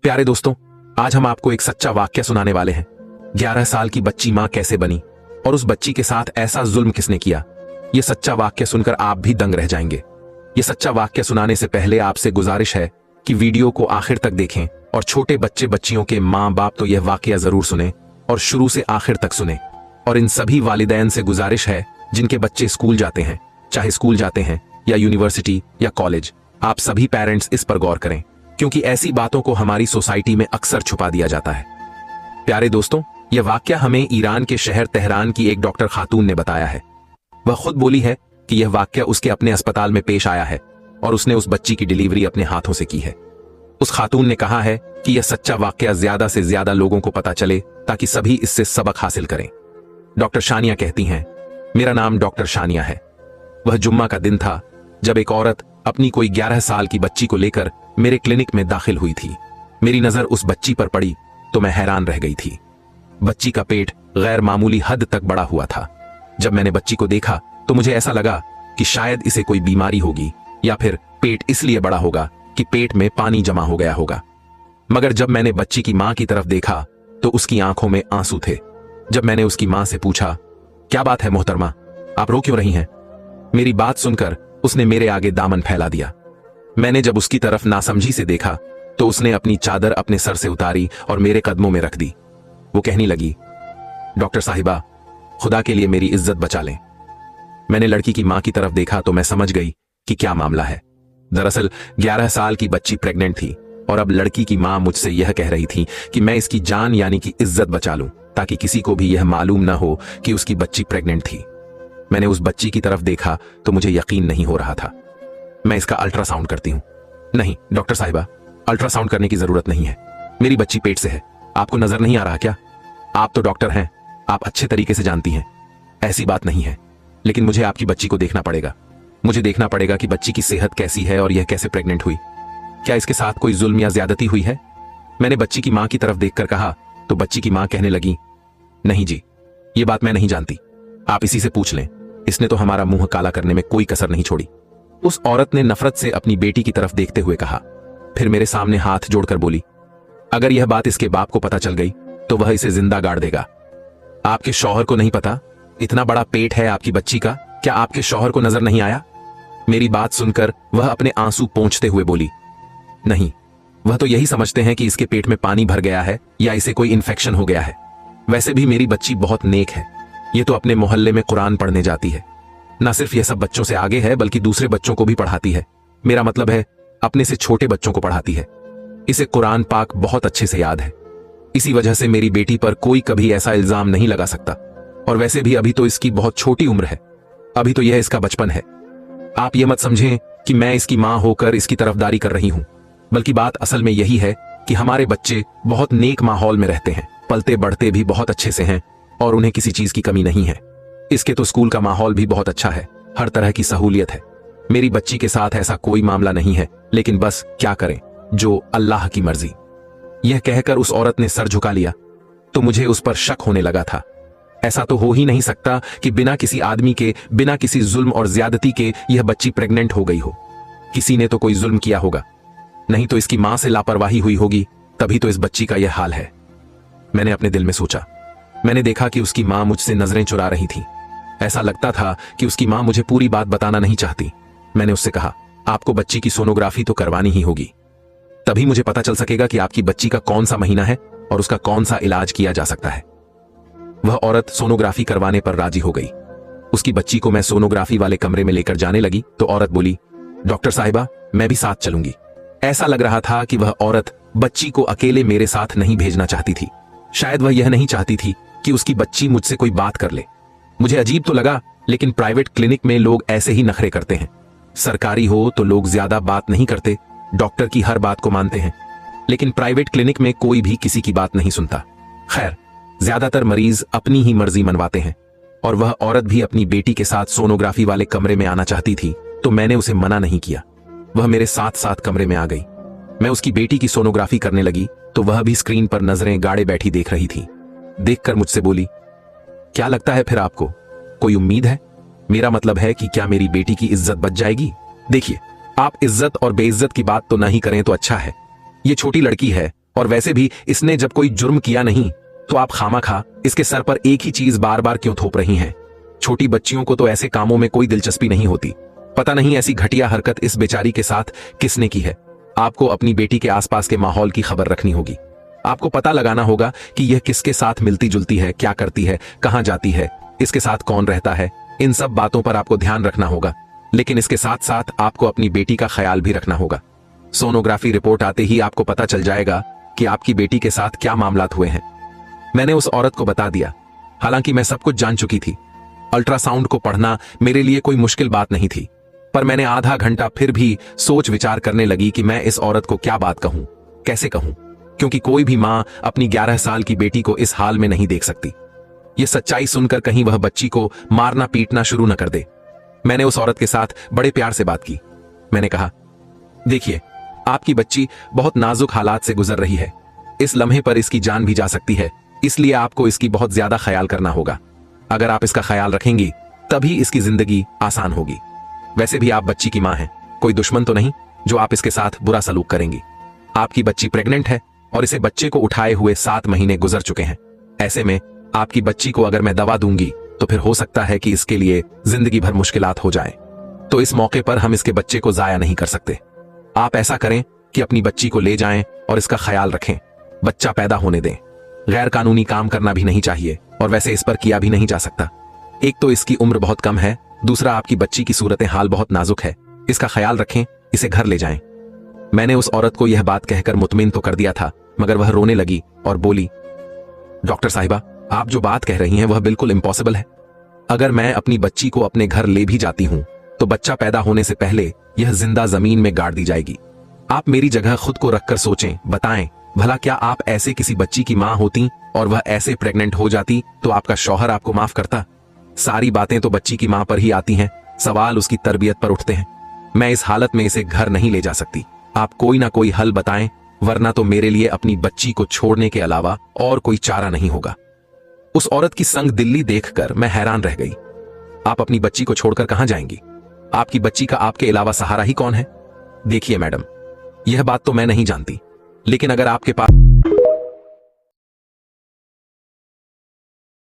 प्यारे दोस्तों, आज हम आपको एक सच्चा वाक्य सुनाने वाले हैं। 11 साल की बच्ची मां कैसे बनी और उस बच्ची के साथ ऐसा जुल्म किसने किया। यह सच्चा वाक्य सुनकर आप भी दंग रह जाएंगे। यह सच्चा वाक्य सुनाने से पहले आपसे गुजारिश है कि वीडियो को आखिर तक देखें और छोटे बच्चे बच्चियों के मां बाप तो यह वाक्य जरूर सुने और शुरू से आखिर तक सुने। और इन सभी वालिदैन से गुजारिश है जिनके बच्चे स्कूल जाते हैं, चाहे स्कूल जाते हैं या यूनिवर्सिटी या कॉलेज, आप सभी पेरेंट्स इस पर गौर करें, क्योंकि ऐसी बातों को हमारी सोसाइटी में अक्सर छुपा दिया जाता है। प्यारे दोस्तों, यह वाक्य हमें ईरान के शहर तेहरान की एक डॉक्टर खातून ने बताया है। वह खुद बोली है कि यह वाक्य उसके अपने अस्पताल में पेश आया है और उसने उस बच्ची की डिलीवरी अपने हाथों से की है। उस खातून ने कहा है कि यह सच्चा वाक्य ज्यादा से ज्यादा लोगों को पता चले ताकि सभी इससे सबक हासिल करें। डॉक्टर शानिया कहती हैं, मेरा नाम डॉक्टर शानिया है। वह जुम्मा का दिन था जब एक औरत अपनी कोई 11 साल की बच्ची को लेकर मेरे क्लिनिक में दाखिल हुई थी। मेरी नजर उस बच्ची पर पड़ी तो मैं हैरान रह गई थी। बच्ची का पेट गैर मामूली हद तक बड़ा हुआ था। जब मैंने बच्ची को देखा तो मुझे ऐसा लगा कि शायद इसे कोई बीमारी होगी या फिर पेट इसलिए बड़ा होगा कि पेट में पानी जमा हो गया होगा। मगर जब मैंने बच्ची की मां की तरफ देखा तो उसकी आंखों में आंसू थे। जब मैंने उसकी मां से पूछा, क्या बात है मोहतरमा, आप रो क्यों रही हैं? मेरी बात सुनकर उसने मेरे आगे दामन फैला दिया। मैंने जब उसकी तरफ नासमझी से देखा तो उसने अपनी चादर अपने सर से उतारी और मेरे कदमों में रख दी। वो कहने लगी, डॉक्टर साहिबा, खुदा के लिए मेरी इज्जत बचा लें। मैंने लड़की की मां की तरफ देखा तो मैं समझ गई कि क्या मामला है। दरअसल 11 साल की बच्ची प्रेग्नेंट थी और अब लड़की की मां मुझसे यह कह रही थी कि मैं इसकी जान यानी कि इज्जत बचा लूं ताकि किसी को भी यह मालूम ना हो कि उसकी बच्ची प्रेग्नेंट थी। मैंने उस बच्ची की तरफ देखा तो मुझे यकीन नहीं हो रहा था। मैं इसका अल्ट्रासाउंड करती हूं। नहीं डॉक्टर साहिबा, अल्ट्रासाउंड करने की जरूरत नहीं है। मेरी बच्ची पेट से है। आपको नजर नहीं आ रहा क्या? आप तो डॉक्टर हैं, आप अच्छे तरीके से जानती हैं। ऐसी बात नहीं है, लेकिन मुझे आपकी बच्ची को देखना पड़ेगा। मुझे देखना पड़ेगा कि बच्ची की सेहत कैसी है और यह कैसे प्रेग्नेंट हुई। क्या इसके साथ कोई जुल्म या ज्यादती हुई है? मैंने बच्ची की मां की तरफ देखकर कहा तो बच्ची की मां कहने लगी, नहीं जी, ये बात मैं नहीं जानती, आप इसी से पूछ लें। इसने तो हमारा मुंह काला करने में कोई कसर नहीं छोड़ी। उस औरत ने नफरत से अपनी बेटी की तरफ देखते हुए कहा, फिर मेरे सामने हाथ जोड़कर बोली, अगर यह बात इसके बाप को पता चल गई तो वह इसे जिंदा गाड़ देगा। आपके शौहर को नहीं पता इतना बड़ा पेट है आपकी बच्ची का? क्या आपके शौहर को नजर नहीं आया? मेरी बात सुनकर वह अपने आंसू पोंछते हुए बोली, नहीं, वह तो यही समझते हैं कि इसके पेट में पानी भर गया है या इसे कोई इन्फेक्शन हो गया है। वैसे भी मेरी बच्ची बहुत नेक है। ये तो अपने मोहल्ले में कुरान पढ़ने जाती है। ना सिर्फ यह सब बच्चों से आगे है बल्कि दूसरे बच्चों को भी पढ़ाती है। मेरा मतलब है अपने से छोटे बच्चों को पढ़ाती है। इसे कुरान पाक बहुत अच्छे से याद है। इसी वजह से मेरी बेटी पर कोई कभी ऐसा इल्जाम नहीं लगा सकता। और वैसे भी अभी तो इसकी बहुत छोटी उम्र है, अभी तो यह इसका बचपन है। आप ये मत समझें कि मैं इसकी मां होकर इसकी तरफदारी कर रही हूं, बल्कि बात असल में यही है कि हमारे बच्चे बहुत नेक माहौल में रहते हैं, पलते बढ़ते भी बहुत अच्छे से हैं और उन्हें किसी चीज की कमी नहीं है। इसके तो स्कूल का माहौल भी बहुत अच्छा है, हर तरह की सहूलियत है। मेरी बच्ची के साथ ऐसा कोई मामला नहीं है, लेकिन बस क्या करें, जो अल्लाह की मर्जी। यह कहकर उस औरत ने सर झुका लिया तो मुझे उस पर शक होने लगा था। ऐसा तो हो ही नहीं सकता कि बिना किसी आदमी के, बिना किसी जुल्म और ज्यादती के यह बच्ची प्रेग्नेंट हो गई हो। किसी ने तो कोई जुल्म किया होगा, नहीं तो इसकी मां से लापरवाही हुई होगी, तभी तो इस बच्ची का यह हाल है। मैंने अपने दिल में सोचा। मैंने देखा कि उसकी मां मुझसे नजरें चुरा रही थी। ऐसा लगता था कि उसकी मां मुझे पूरी बात बताना नहीं चाहती। मैंने उससे कहा, आपको बच्ची की सोनोग्राफी तो करवानी ही होगी, तभी मुझे पता चल सकेगा कि आपकी बच्ची का कौन सा महीना है और उसका कौन सा इलाज किया जा सकता है। वह औरत सोनोग्राफी करवाने पर राजी हो गई। उसकी बच्ची को मैं सोनोग्राफी वाले कमरे में लेकर जाने लगी तो औरत बोली, डॉक्टर साहिबा, मैं भी साथ चलूंगी। ऐसा लग रहा था कि वह औरत बच्ची को अकेले मेरे साथ नहीं भेजना चाहती थी। शायद वह यह नहीं चाहती थी कि उसकी बच्ची मुझसे कोई बात कर ले। मुझे अजीब तो लगा, लेकिन प्राइवेट क्लिनिक में लोग ऐसे ही नखरे करते हैं। सरकारी हो तो लोग ज्यादा बात नहीं करते, डॉक्टर की हर बात को मानते हैं, लेकिन प्राइवेट क्लिनिक में कोई भी किसी की बात नहीं सुनता। खैर, ज्यादातर मरीज अपनी ही मर्जी मनवाते हैं और वह औरत भी अपनी बेटी के साथ सोनोग्राफी वाले कमरे में आना चाहती थी तो मैंने उसे मना नहीं किया। वह मेरे साथ साथ कमरे में आ गई। मैं उसकी बेटी की सोनोग्राफी करने लगी तो वह भी स्क्रीन पर नजरें गाड़े बैठी देख रही थी। देखकर मुझसे बोली, क्या लगता है फिर आपको, कोई उम्मीद है? मेरा मतलब है कि क्या मेरी बेटी की इज्जत बच जाएगी? देखिए, आप इज्जत और बेइज्जत की बात तो नहीं करें तो अच्छा है। ये छोटी लड़की है और वैसे भी इसने जब कोई जुर्म किया नहीं तो आप खामाखा इसके सर पर एक ही चीज बार बार क्यों थोप रही हैं? छोटी बच्चियों को तो ऐसे कामों में कोई दिलचस्पी नहीं होती। पता नहीं ऐसी घटिया हरकत इस बेचारी के साथ किसने की है। आपको अपनी बेटी के आसपास के माहौल की खबर रखनी होगी। आपको पता लगाना होगा कि यह किसके साथ मिलती जुलती है, क्या करती है, कहां जाती है, इसके साथ कौन रहता है। इन सब बातों पर आपको ध्यान रखना होगा, लेकिन इसके साथ साथ आपको अपनी बेटी का ख्याल भी रखना होगा। सोनोग्राफी रिपोर्ट आते ही आपको पता चल जाएगा कि आपकी बेटी के साथ क्या मामलात हुए हैं। मैंने उस औरत को बता दिया, हालांकि मैं सब कुछ जान चुकी थी। अल्ट्रासाउंड को पढ़ना मेरे लिए कोई मुश्किल बात नहीं थी, पर मैंने आधा घंटा फिर भी सोच विचार करने लगी कि मैं इस औरत को क्या बात कहूं, कैसे कहूं, क्योंकि कोई भी मां अपनी 11 साल की बेटी को इस हाल में नहीं देख सकती। यह सच्चाई सुनकर कहीं वह बच्ची को मारना पीटना शुरू न कर दे। मैंने उस औरत के साथ बड़े प्यार से बात की। मैंने कहा, देखिए, आपकी बच्ची बहुत नाजुक हालात से गुजर रही है। इस लम्हे पर इसकी जान भी जा सकती है, इसलिए आपको इसकी बहुत ज्यादा ख्याल करना होगा। अगर आप इसका ख्याल रखेंगी तभी इसकी जिंदगी आसान होगी। वैसे भी आप बच्ची की मां हैं, कोई दुश्मन तो नहीं जो आप इसके साथ बुरा सलूक करेंगी। आपकी बच्ची प्रेग्नेंट है और इसे बच्चे को उठाए हुए 7 महीने गुजर चुके हैं। ऐसे में आपकी बच्ची को अगर मैं दवा दूंगी तो फिर हो सकता है कि इसके लिए जिंदगी भर मुश्किलात हो जाए। तो इस मौके पर हम इसके बच्चे को जाया नहीं कर सकते। आप ऐसा करें कि अपनी बच्ची को ले जाएं और इसका ख्याल रखें, बच्चा पैदा होने दें। गैर कानूनी काम करना भी नहीं चाहिए और वैसे इस पर किया भी नहीं जा सकता। एक तो इसकी उम्र बहुत कम है, दूसरा आपकी बच्ची की सूरत हाल बहुत नाजुक है। इसका ख्याल रखें, इसे घर ले जाएं। मैंने उस औरत को यह बात कहकर मुतमिन तो कर दिया था, मगर वह रोने लगी और बोली, डॉक्टर साहिबा, आप जो बात कह रही हैं वह बिल्कुल इम्पॉसिबल है। अगर मैं अपनी बच्ची को अपने घर ले भी जाती हूं तो बच्चा पैदा होने से पहले यह जिंदा जमीन में गाड़ दी जाएगी। आप मेरी जगह खुद को रखकर सोचें, बताएं, भला क्या आप ऐसे किसी बच्ची की मां होती और वह ऐसे प्रेग्नेंट हो जाती तो आपका शौहर आपको माफ करता? सारी बातें तो बच्ची की मां पर ही आती हैं, सवाल उसकी तरबियत पर उठते हैं। मैं इस हालत में इसे घर नहीं ले जा सकती। आप कोई ना कोई हल बताएं, वरना तो मेरे लिए अपनी बच्ची को छोड़ने के अलावा और कोई चारा नहीं होगा। उस औरत की संग दिल्ली देखकर मैं हैरान रह गई। आप अपनी बच्ची को छोड़कर कहां जाएंगी? आपकी बच्ची का आपके अलावा सहारा ही कौन है? देखिए मैडम, यह बात तो मैं नहीं जानती, लेकिन अगर आपके पास